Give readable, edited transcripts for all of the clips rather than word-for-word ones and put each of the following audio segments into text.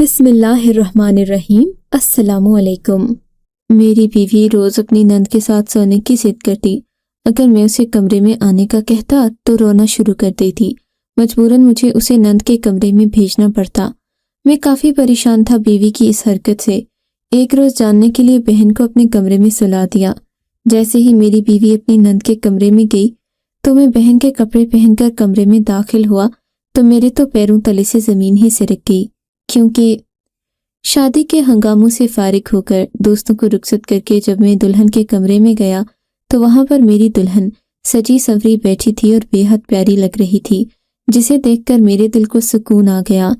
بسم اللہ الرحمن الرحیم۔ السلام علیکم۔ میری بیوی روز اپنی نند کے ساتھ سونے کی ضد کرتی۔ اگر میں اسے کمرے میں آنے کا کہتا تو رونا شروع کر دیتی۔ مجبوراً مجھے اسے نند کے کمرے میں بھیجنا پڑتا۔ میں کافی پریشان تھا بیوی کی اس حرکت سے۔ ایک روز جاننے کے لیے بہن کو اپنے کمرے میں سلا دیا۔ جیسے ہی میری بیوی اپنی نند کے کمرے میں گئی تو میں بہن کے کپڑے پہن کر کمرے میں داخل ہوا تو میرے تو پیروں تلے سے زمین ہی سرک گئی، کیونکہ شادی کے ہنگاموں سے فارغ ہو کر دوستوں کو رخصت کر کے جب میں دلہن کے کمرے میں گیا تو وہاں پر میری دلہن سجی سنوری بیٹھی تھی اور بے حد پیاری لگ رہی تھی، جسے دیکھ کر میرے دل کو سکون آ گیا۔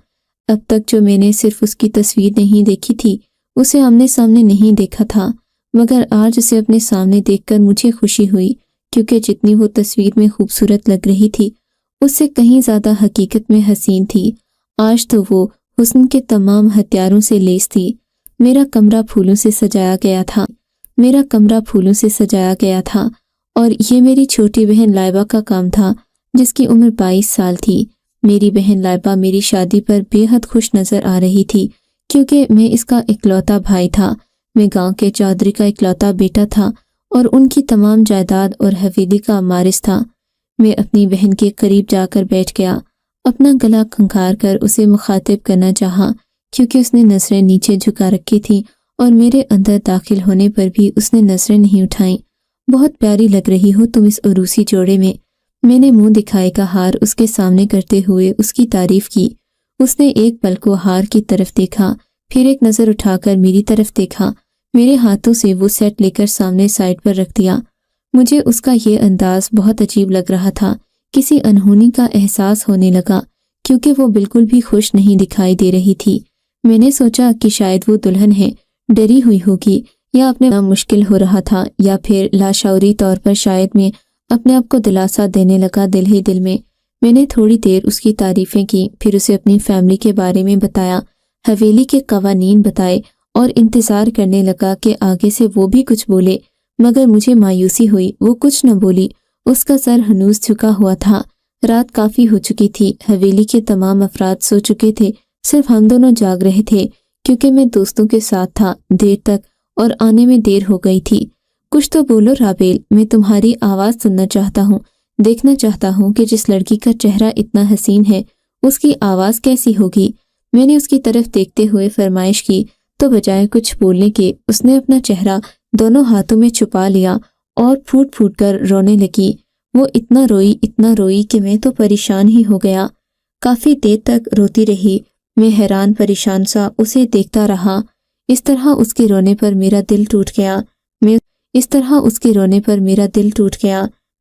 اب تک جو میں نے صرف اس کی تصویر نہیں دیکھی تھی، اسے آمنے سامنے نہیں دیکھا تھا، مگر آج اسے اپنے سامنے دیکھ کر مجھے خوشی ہوئی، کیونکہ جتنی وہ تصویر میں خوبصورت لگ رہی تھی اس سے کہیں زیادہ حقیقت میں حسین تھی۔ آج تو وہ حسن کے تمام ہتھیاروں سے لیس تھی۔ میرا کمرہ پھولوں سے سجایا گیا تھا اور یہ میری چھوٹی بہن لائبہ کا کام تھا، جس کی عمر 22 سال تھی۔ میری بہن لائبہ میری شادی پر بے حد خوش نظر آ رہی تھی، کیونکہ میں اس کا اکلوتا بھائی تھا۔ میں گاؤں کے چودھری کا اکلوتا بیٹا تھا اور ان کی تمام جائیداد اور حویلی کا وارث تھا۔ میں اپنی بہن کے قریب جا کر بیٹھ گیا، اپنا گلا کھنکھار کر اسے مخاطب کرنا چاہا، کیونکہ اس نے نظریں نیچے جھکا رکھی تھیں اور میرے اندر داخل ہونے پر بھی اس نے نظریں نہیں اٹھائیں۔ بہت پیاری لگ رہی ہو تم اس عروسی جوڑے میں نے منہ دکھائے کا ہار اس کے سامنے کرتے ہوئے اس کی تعریف کی۔ اس نے ایک پل کو ہار کی طرف دیکھا، پھر ایک نظر اٹھا کر میری طرف دیکھا، میرے ہاتھوں سے وہ سیٹ لے کر سامنے سائڈ پر رکھ دیا۔ مجھے اس کا یہ انداز بہت عجیب لگ رہا تھا، کسی انہونی کا احساس ہونے لگا، کیونکہ وہ بالکل بھی خوش نہیں دکھائی دے رہی تھی۔ میں نے سوچا کہ شاید وہ دلہن ہے، ڈری ہوئی ہوگی، یا اپنے نام مشکل ہو رہا تھا، یا پھر لاشعوری طور پر شاید میں اپنے آپ کو دلاسا دینے لگا دل ہی دل میں۔ میں نے تھوڑی دیر اس کی تعریفیں کی، پھر اسے اپنی فیملی کے بارے میں بتایا، حویلی کے قوانین بتائے اور انتظار کرنے لگا کہ آگے سے وہ بھی کچھ بولے، مگر مجھے مایوسی ہوئی، وہ کچھ نہ بولی۔ اس کا سر ہنوز جھکا ہوا تھا۔ رات کافی ہو چکی تھی، حویلی کے تمام افراد سو چکے تھے، صرف ہم دونوں جاگ رہے تھے، کیونکہ میں دوستوں کے ساتھ تھا دیر تک اور آنے میں دیر ہو گئی تھی۔ کچھ تو بولو رابیل، میں تمہاری آواز سننا چاہتا ہوں، دیکھنا چاہتا ہوں کہ جس لڑکی کا چہرہ اتنا حسین ہے اس کی آواز کیسی ہوگی۔ میں نے اس کی طرف دیکھتے ہوئے فرمائش کی تو بجائے کچھ بولنے کے اس نے اپنا چہرہ دونوں ہاتھوں میں چھپا لیا اور پھوٹ پھوٹ کر رونے لگی۔ وہ اتنا روئی کہ میں تو پریشان ہی ہو گیا۔ کافی دیر تک روتی رہی۔ میں حیران پریشان سا اسے دیکھتا رہا۔ اس طرح اس کے رونے پر میرا دل ٹوٹ گیا۔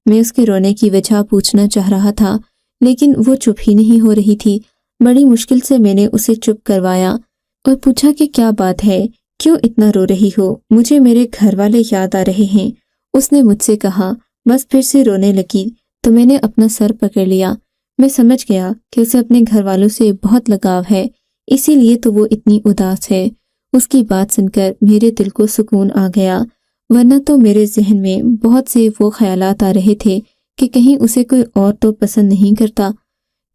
میں اس کے رونے کی وجہ پوچھنا چاہ رہا تھا، لیکن وہ چپ ہی نہیں ہو رہی تھی۔ بڑی مشکل سے میں نے اسے چپ کروایا اور پوچھا کہ کیا بات ہے، کیوں اتنا رو رہی ہو؟ مجھے میرے گھر والے یاد آ رہے ہیں۔ اس نے مجھ سے کہا، بس پھر سے رونے لگی تو میں نے اپنا سر پکڑ لیا۔ میں سمجھ گیا کہ اسے اپنے گھر والوں سے بہت لگاؤ ہے، اسی لیے تو وہ اتنی اداس ہے۔ اس کی بات سن کر میرے دل کو سکون آ گیا، ورنہ تو میرے ذہن میں بہت سے وہ خیالات آ رہے تھے کہ کہیں اسے کوئی اور تو پسند نہیں کرتا،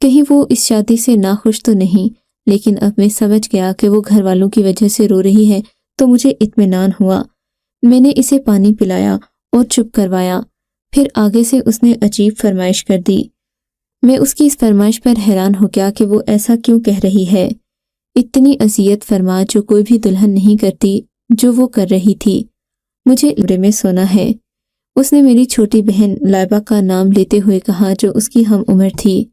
کہیں وہ اس شادی سے ناخوش تو نہیں۔ لیکن اب میں سمجھ گیا کہ وہ گھر والوں کی وجہ سے رو رہی ہے تو مجھے اطمینان ہوا۔ میں نے اسے پانی پلایا اور چپ کروایا۔ پھر آگے سے اس نے عجیب فرمائش کر دی۔ میں اس کی اس فرمائش پر حیران ہو گیا کہ وہ ایسا کیوں کہہ رہی ہے، اتنی اذیت فرما جو کوئی بھی دلہن نہیں کرتی جو وہ کر رہی تھی۔ مجھے کمرے میں سونا ہے، اس نے میری چھوٹی بہن لائبہ کا نام لیتے ہوئے کہا، جو اس کی ہم عمر تھی۔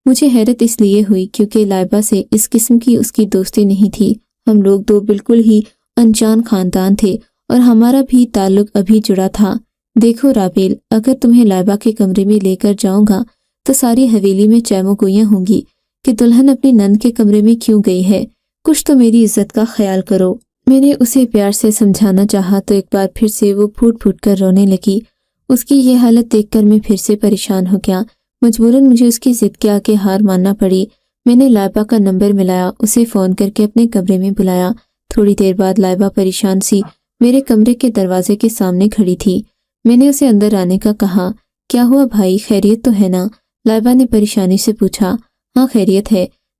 مجھے حیرت اس لیے ہوئی کیونکہ لائبہ سے اس قسم کی اس کی دوستی نہیں تھی۔ ہم لوگ دو بالکل ہی انجان خاندان تھے اور ہمارا بھی تعلق ابھی جڑا تھا۔ دیکھو رابیل، اگر تمہیں لائبہ کے کمرے میں لے کر جاؤں گا تو ساری حویلی میں چیمو گوئیاں ہوں گی کہ دلہن اپنی نند کے کمرے میں کیوں گئی ہے، کچھ تو میری عزت کا خیال کرو۔ میں نے اسے پیار سے سمجھانا چاہا تو ایک بار پھر سے وہ پھوٹ پھوٹ کر رونے لگی۔ اس کی یہ حالت دیکھ کر میں پھر سے پریشان ہو گیا۔ مجبوراً مجھے اس کی ضد کے آگے ہار ماننا پڑی۔ میں نے لائبہ کا نمبر ملایا، اسے فون کر کے اپنے کمرے میں بلایا۔ تھوڑی دیر بعد لائبہ پریشان سی میرے کمرے کے دروازے کے سامنے کھڑی تھی۔ میں نے اسے اندر آنے کا کہا۔ کیا ہوا بھائی، خیریت تو ہے نا؟ لائبہ نے پریشانی سے پوچھا۔ ہاں خیریت ہے،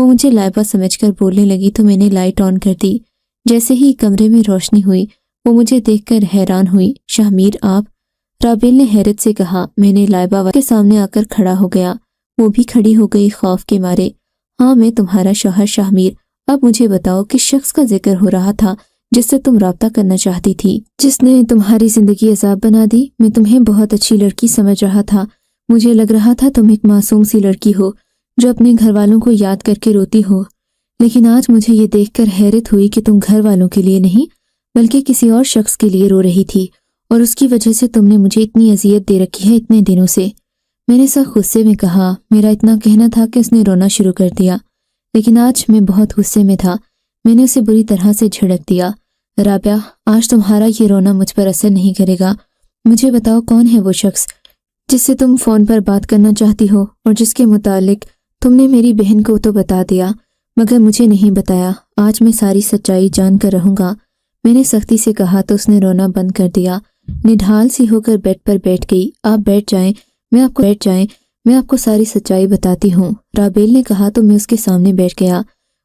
وہ مجھے لائبہ سمجھ کر بولنے لگی تو میں نے لائٹ آن کر دی۔ جیسے ہی کمرے میں روشنی ہوئی وہ مجھے دیکھ کر حیران ہوئی۔ شاہمیر آپ؟ رابیل نے حیرت سے کہا۔ میں نے لائبہ کے سامنے آ کر کھڑا ہو گیا۔ وہ بھی کھڑی ہو گئی خوف کے مارے۔ ہاں، میں تمہارا شوہر شاہمیر۔ اب مجھے بتاؤ کس شخص کا ذکر ہو رہا تھا جس سے تم رابطہ کرنا چاہتی تھی، جس نے تمہاری زندگی عذاب بنا دی؟ میں تمہیں بہت اچھی لڑکی سمجھ رہا تھا۔ مجھے لگ رہا تھا تم ایک معصوم سی لڑکی ہو جو اپنے گھر والوں کو یاد کر کے روتی ہو، لیکن آج مجھے یہ دیکھ کر حیرت ہوئی کہ تم گھر والوں کے لیے نہیں بلکہ کسی اور شخص کے لیے رو رہی تھی، اور اس کی وجہ سے تم نے مجھے اتنی اذیت دے رکھی ہے اتنے دنوں سے۔ میں نے سخت غصے میں کہا۔ میرا اتنا کہنا تھا کہ اس نے رونا شروع کر دیا، لیکن آج میں بہت غصے میں تھا۔ میں نے اسے بری طرح سے جھڑک دیا۔ رابعہ، آج تمہارا یہ رونا مجھ پر اثر نہیں کرے گا۔ مجھے بتاؤ کون ہے وہ شخص جس سے تم فون پر بات کرنا چاہتی ہو اور جس کے متعلق تم نے میری بہن کو تو بتا دیا مگر مجھے نہیں بتایا۔ آج میں ساری سچائی جان کر رہوں گا۔ میں نے سختی سے کہا تو اس نے رونا بند کر دیا۔ نڈھال سی ہو کر بیڈ پر بیٹھ گئی۔ آپ بیٹھ جائیں، میں آپ کو ساری سچائی بتاتی ہوں، رابیل نے کہا تو میں اس کے سامنے بیٹھ گیا۔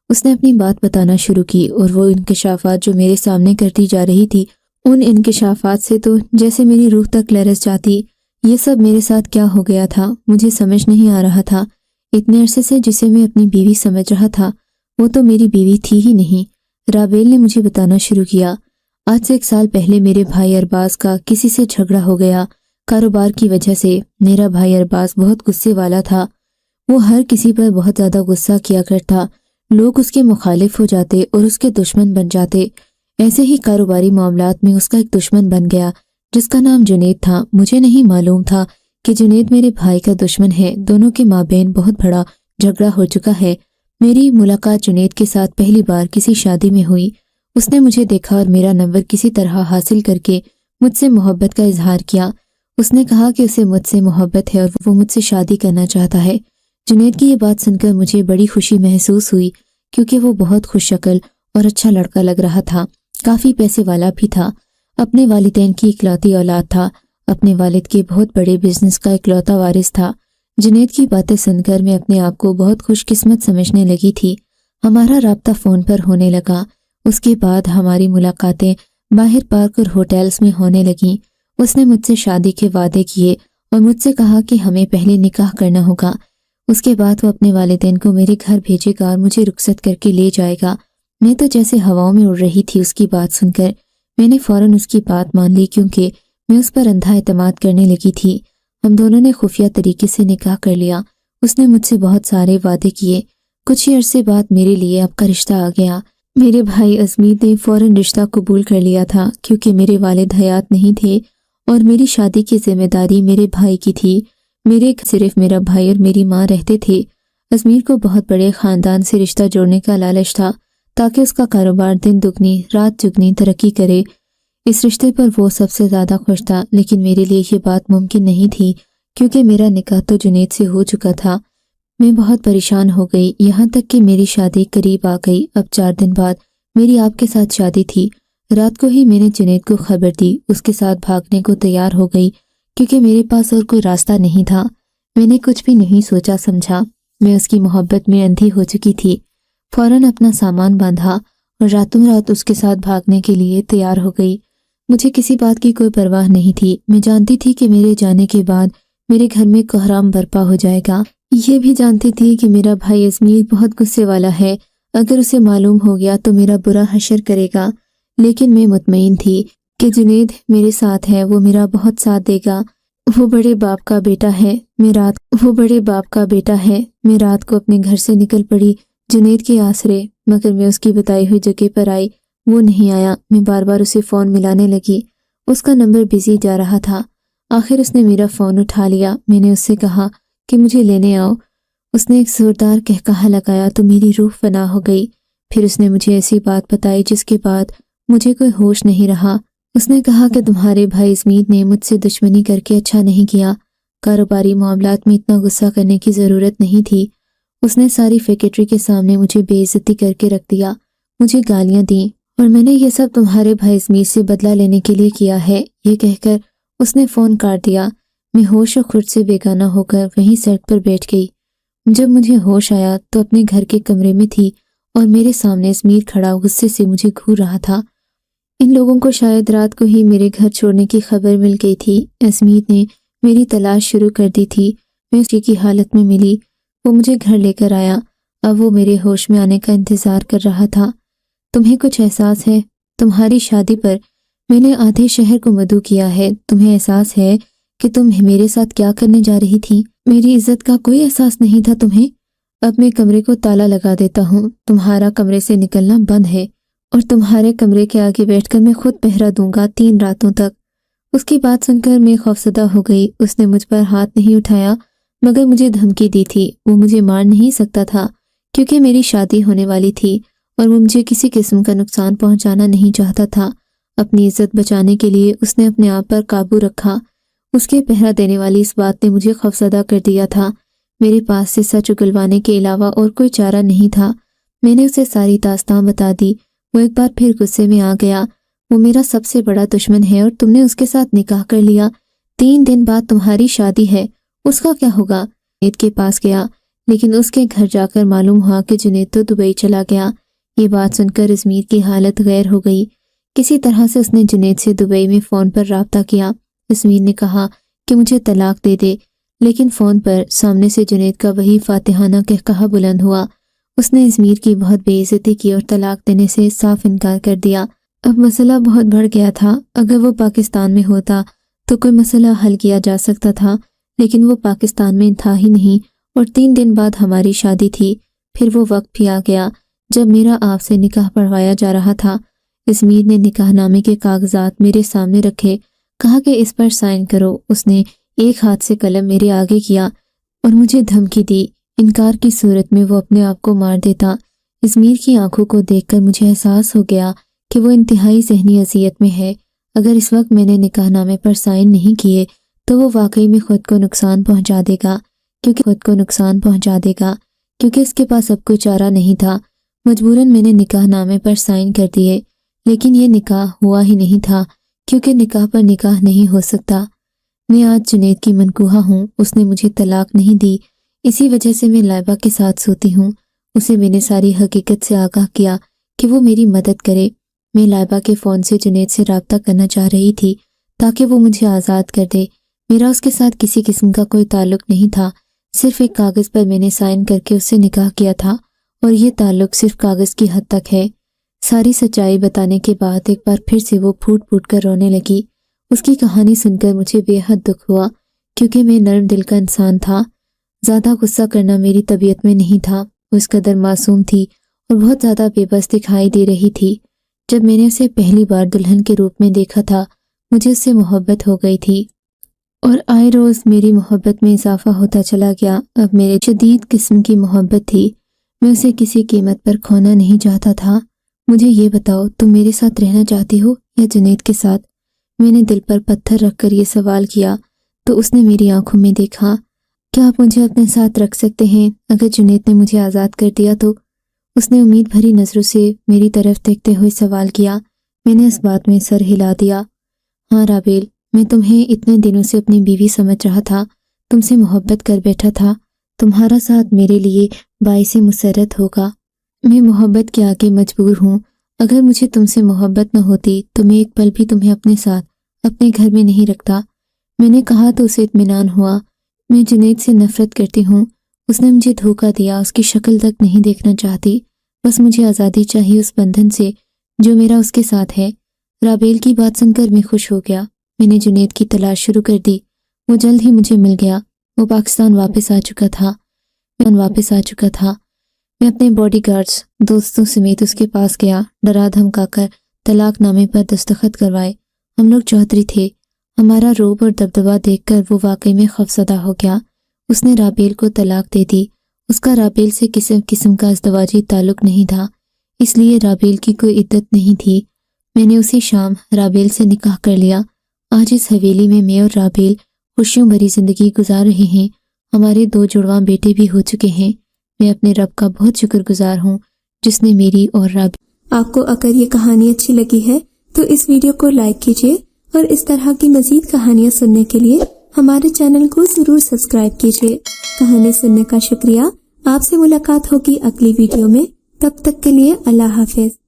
اس نے اپنی بات بتانا شروع کی اور وہ انکشافات جو میرے سامنے کرتی جا رہی تھی، ان انکشافات سے تو جیسے میری روح تک لرز جاتی۔ یہ سب میرے ساتھ کیا ہو گیا تھا مجھے سمجھ نہیں آ رہا تھا۔ اتنے عرصے سے جسے میں اپنی بیوی سمجھ رہا تھا وہ تو میری بیوی تھی ہی نہیں۔ رابیل نے مجھے بتانا شروع کیا۔ آج سے 1 سال پہلے میرے بھائی ارباز کا کسی سے جھگڑا ہو گیا کاروبار کی وجہ سے۔ میرا بھائی ارباز بہت غصے والا تھا۔ وہ ہر کسی پر بہت زیادہ غصہ کیا کرتا۔ لوگ اس کے مخالف ہو جاتے اور اس کے دشمن بن جاتے۔ ایسے ہی کاروباری معاملات میں اس کا ایک دشمن بن گیا جس کا نام جنید تھا۔ مجھے نہیں معلوم تھا کہ جنید میرے بھائی کا دشمن ہے۔ دونوں کے مابین بہت بڑا جھگڑا ہو چکا ہے۔ میری ملاقات جنید کے ساتھ پہلی بار کسی شادی میں ہوئی۔ اس نے مجھے دیکھا اور میرا نمبر کسی طرح حاصل کر کے مجھ سے محبت کا اظہار کیا۔ اس نے کہا کہ اسے مجھ سے محبت ہے اور وہ مجھ سے شادی کرنا چاہتا ہے۔ جنید کی یہ بات سن کر مجھے بڑی خوشی محسوس ہوئی کیونکہ وہ بہت خوش شکل اور اچھا لڑکا لگ رہا تھا، کافی پیسے والا بھی تھا، اپنے والدین کی اکلوتی اولاد تھا، اپنے والد کے بہت بڑے بزنس کا اکلوتا وارث تھا۔ جنید کی باتیں سن کر میں اپنے آپ کو بہت خوش قسمت سمجھنے لگی تھی۔ ہمارا رابطہ فون پر ہونے لگا۔ اس کے بعد ہماری ملاقاتیں باہر پارک اور ہوٹلز میں ہونے لگیں۔ اس نے مجھ سے شادی کے وعدے کیے اور مجھ سے کہا کہ ہمیں پہلے نکاح کرنا ہوگا۔ اس کے بعد وہ اپنے والدین کو میرے گھر بھیجے گا اور مجھے رخصت کر کے لے جائے گا۔ میں تو جیسے ہواؤں میں اڑ رہی تھی اس کی بات سن کر۔ میں نے فوراً اس کی بات مان لی کیونکہ میں اس پر اندھا اعتماد کرنے لگی تھی۔ ہم دونوں نے خفیہ طریقے سے نکاح کر لیا۔ اس نے مجھ سے بہت سارے وعدے کیے۔ کچھ ہی عرصے بعد میرے لیے اب کا رشتہ آ گیا۔ میرے بھائی عظمید نے فوراً رشتہ قبول کر لیا تھا کیونکہ میرے والد حیات نہیں تھے اور میری شادی کی ذمہ داری میرے بھائی کی تھی۔ میرے صرف میرا بھائی اور میری ماں رہتے تھے۔ عظمیر کو بہت بڑے خاندان سے رشتہ جوڑنے کا لالچ تھا تاکہ اس کا کاروبار دن دگنی رات چگنی ترقی کرے۔ اس رشتے پر وہ سب سے زیادہ خوش تھا، لیکن میرے لیے یہ بات ممکن نہیں تھی کیونکہ میرا نکاح تو جنید سے ہو چکا تھا۔ میں بہت پریشان ہو گئی، یہاں تک کہ میری شادی قریب آ گئی۔ اب 4 دن بعد میری آپ کے ساتھ شادی تھی۔ رات کو ہی میں نے جنید کو خبر دی۔ اس کے ساتھ بھاگنے کو تیار ہو گئی کیونکہ میرے پاس اور کوئی راستہ نہیں تھا۔ میں نے کچھ بھی نہیں سوچا سمجھا، میں اس کی محبت میں اندھی ہو چکی تھی۔ فوراً اپنا سامان باندھا اور راتوں رات اس کے ساتھ بھاگنے کے لیے تیار ہو گئی۔ مجھے کسی بات کی کوئی پرواہ نہیں تھی۔ میں جانتی تھی کہ میرے جانے کے بعد میرے گھر میں کوحرام برپا ہو جائے گا۔ یہ بھی جانتی تھی کہ میرا بھائی عظمیر بہت غصے والا ہے، اگر اسے معلوم ہو گیا تو میرا برا حشر کرے گا، لیکن میں مطمئن تھی کہ جنید میرے ساتھ ہے، وہ میرا بہت ساتھ دے گا۔ وہ بڑے باپ کا بیٹا ہے۔ میں رات کو اپنے گھر سے نکل پڑی جنید کے آسرے، مگر میں اس کی بتائی ہوئی جگہ پر آئی، وہ نہیں آیا۔ میں بار بار اسے فون ملانے لگی، اس کا نمبر بزی جا رہا تھا۔ آخر اس نے میرا فون اٹھا لیا۔ میں نے اس سے کہا کہ مجھے لینے آؤ۔ اس نے ایک زوردار قہقہہ لگایا تو میری روح فنا ہو گئی۔ پھر اس نے مجھے ایسی بات بتائی جس کے بعد مجھے کوئی ہوش نہیں رہا۔ اس نے کہا کہ تمہارے بھائی عظمید نے مجھ سے دشمنی کر کے اچھا نہیں کیا، کاروباری معاملات میں اتنا غصہ کرنے کی ضرورت نہیں تھی۔ اس نے ساری فیکٹری کے سامنے مجھے بے عزتی کر کے رکھ دیا، مجھے گالیاں دیں، اور میں نے یہ سب تمہارے بھائی عظمید سے بدلہ لینے کے لیے کیا ہے، یہ کہہ کر اس نے فون کاٹ دیا۔ میں ہوش و خرد سے بیگانہ ہو کر وہیں سڑک پر بیٹھ گئی۔ جب مجھے ہوش آیا تو اپنے گھر کے کمرے میں تھی اور میرے سامنے اسمیر کھڑا غصے سے مجھے گھور رہا تھا۔ ان لوگوں کو شاید رات کو ہی میرے گھر چھوڑنے کی خبر مل گئی تھی۔ اسمیر نے میری تلاش شروع کر دی تھی۔ میں اسی کی حالت میں ملی۔ وہ مجھے گھر لے کر آیا۔ اب وہ میرے ہوش میں آنے کا انتظار کر رہا تھا۔ تمہیں کچھ احساس ہے؟ تمہاری شادی پر میں نے آدھے شہر کو مدعو کیا ہے۔ تمہیں احساس ہے کہ تم میرے ساتھ کیا کرنے جا رہی تھی؟ میری عزت کا کوئی احساس نہیں تھا تمہیں؟ اب میں کمرے کو تالا لگا دیتا ہوں۔ تمہارا کمرے سے نکلنا بند ہے اور تمہارے کمرے کے آگے بیٹھ کر میں خود پہرا دوں گا 3 راتوں تک۔ اس کی بات سن کر میں خوفزدہ ہو گئی۔ اس نے مجھ پر ہاتھ نہیں اٹھایا مگر مجھے دھمکی دی تھی۔ وہ مجھے مار نہیں سکتا تھا کیونکہ میری شادی ہونے والی تھی اور وہ مجھے کسی قسم کا نقصان پہنچانا نہیں چاہتا تھا۔ اپنی عزت بچانے کے لیے اس نے اپنے آپ پر قابو رکھا۔ اس کے پہرا دینے والی اس بات نے مجھے خوفزدہ کر دیا تھا۔ میرے پاس سے سچ اگلوانے کے علاوہ اور کوئی چارہ نہیں تھا۔ میں نے اسے ساری داستان بتا دی۔ وہ ایک بار پھر غصے میں آ گیا۔ وہ میرا سب سے بڑا دشمن ہے اور تم نے اس کے ساتھ نکاح کر لیا۔ 3 دن بعد تمہاری شادی ہے، اس کا کیا ہوگا؟ جنید کے پاس گیا لیکن اس کے گھر جا کر معلوم ہوا کہ جنید تو دبئی چلا گیا۔ یہ بات سن کر اسمیر کی حالت غیر ہو گئی۔ کسی طرح سے اس نے جنید سے دبئی میں فون پر رابطہ کیا۔ اسمیر نے کہا کہ مجھے طلاق دے دے، لیکن فون پر سامنے سے جنید کا وہی فاتحانہ قہقہہ بلند ہوا۔ اس نے اسمیر کی بہت بے عزتی کی اور طلاق دینے سے صاف انکار کر دیا۔ اب مسئلہ بہت بڑھ گیا تھا۔ اگر وہ پاکستان میں ہوتا تو کوئی مسئلہ حل کیا جا سکتا تھا، لیکن وہ پاکستان میں تھا ہی نہیں اور 3 دن بعد ہماری شادی تھی۔ پھر وہ وقت بھی آ گیا جب میرا آپ سے نکاح پڑھوایا جا رہا تھا۔ اسمیر نے نکاح نامے کے کاغذات میرے سامنے رکھے، کہا کہ اس پر سائن کرو۔ اس نے ایک ہاتھ سے قلم میرے آگے کیا اور مجھے دھمکی دی، انکار کی صورت میں وہ اپنے آپ کو مار دیتا۔ اسمیر کی آنکھوں کو دیکھ کر مجھے احساس ہو گیا کہ وہ انتہائی ذہنی اذیت میں ہے۔ اگر اس وقت میں نے نکاح نامے پر سائن نہیں کیے تو وہ واقعی میں خود کو نقصان پہنچا دے گا، کیونکہ اس کے پاس اب کوئی چارہ نہیں تھا۔ مجبوراً میں نے نکاح نامے پر سائن کر دیے، لیکن یہ نکاح ہوا ہی نہیں تھا کیونکہ نکاح پر نکاح نہیں ہو سکتا۔ میں آج جنید کی منکوحہ ہوں۔ اس نے مجھے طلاق نہیں دی، اسی وجہ سے میں لائبہ کے ساتھ سوتی ہوں۔ اسے میں نے ساری حقیقت سے آگاہ کیا کہ وہ میری مدد کرے۔ میں لائبہ کے فون سے جنید سے رابطہ کرنا چاہ رہی تھی تاکہ وہ مجھے آزاد کر دے۔ میرا اس کے ساتھ کسی قسم کا کوئی تعلق نہیں تھا، صرف ایک کاغذ پر میں نے سائن کر کے اس سے نکاح کیا تھا اور یہ تعلق صرف کاغذ کی حد تک ہے۔ ساری سچائی بتانے کے بعد ایک بار پھر سے وہ پھوٹ پھوٹ کر رونے لگی۔ اس کی کہانی سن کر مجھے بے حد دکھ ہوا کیونکہ میں نرم دل کا انسان تھا۔ زیادہ غصہ کرنا میری طبیعت میں نہیں تھا۔ وہ اس قدر معصوم تھی اور بہت زیادہ بے بس دکھائی دے رہی تھی۔ جب میں نے اسے پہلی بار دلہن کے روپ میں دیکھا تھا مجھے اس سے محبت ہو گئی تھی اور آئے روز میری محبت میں اضافہ ہوتا چلا گیا۔ اب میرے شدید قسم کی محبت تھی، میں اسے کسی قیمت پر کھونا نہیں چاہتا تھا۔ مجھے یہ بتاؤ، تم میرے ساتھ رہنا چاہتی ہو یا جنید کے ساتھ؟ میں نے دل پر پتھر رکھ کر یہ سوال کیا تو اس نے میری آنکھوں میں دیکھا۔ کیا آپ مجھے اپنے ساتھ رکھ سکتے ہیں اگر جنید نے مجھے آزاد کر دیا تو؟ اس نے امید بھری نظروں سے میری طرف دیکھتے ہوئے سوال کیا۔ میں نے اس بات میں سر ہلا دیا۔ ہاں رابیل، میں تمہیں اتنے دنوں سے اپنی بیوی سمجھ رہا تھا، تم سے محبت کر بیٹھا تھا۔ تمہارا ساتھ میرے لیے باعث مسرت ہوگا۔ میں محبت کے آگے مجبور ہوں۔ اگر مجھے تم سے محبت نہ ہوتی تو میں ایک پل بھی تمہیں اپنے ساتھ اپنے گھر میں نہیں رکھتا۔ میں نے کہا تو اسے اطمینان ہوا۔ میں جنید سے نفرت کرتی ہوں۔ اس نے مجھے دھوکہ دیا، اس کی شکل تک نہیں دیکھنا چاہتی۔ بس مجھے آزادی چاہیے اس بندھن سے جو میرا اس کے ساتھ ہے۔ رابیل کی بات سن کر میں خوش ہو گیا۔ میں نے جنید کی تلاش شروع کر دی۔ وہ جلد ہی مجھے مل گیا۔ وہ پاکستان واپس آ چکا تھا۔ میں اپنے باڈی گارڈز دوستوں سمیت اس کے پاس گیا، ڈرا دھمکا کر طلاق نامے پر دستخط کروائے۔ ہم لوگ چودھری تھے۔ ہمارا روب اور دبدبا دیکھ کر وہ واقعی میں خوفزدہ ہو گیا۔ اس نے رابیل کو طلاق دے دی۔ اس کا رابیل سے کسی قسم کا ازدواجی تعلق نہیں تھا، اس لیے رابیل کی کوئی عدت نہیں تھی۔ میں نے اسی شام رابیل سے نکاح کر لیا۔ آج اس حویلی میں اور رابیل خوشیوں بھری زندگی گزار رہے ہیں۔ ہمارے 2 جڑواں بیٹے بھی ہو چکے ہیں۔ میں اپنے رب کا بہت شکر گزار ہوں جس نے میری اور رابیل۔ آپ کو اگر یہ کہانی اچھی لگی ہے تو اس ویڈیو کو لائک کیجیے اور اس طرح کی مزید کہانیاں سننے کے لیے ہمارے چینل کو ضرور سبسکرائب کیجیے۔ کہانی سننے کا شکریہ۔ آپ سے ملاقات ہوگی اگلی ویڈیو میں، تب تک کے لیے اللہ حافظ۔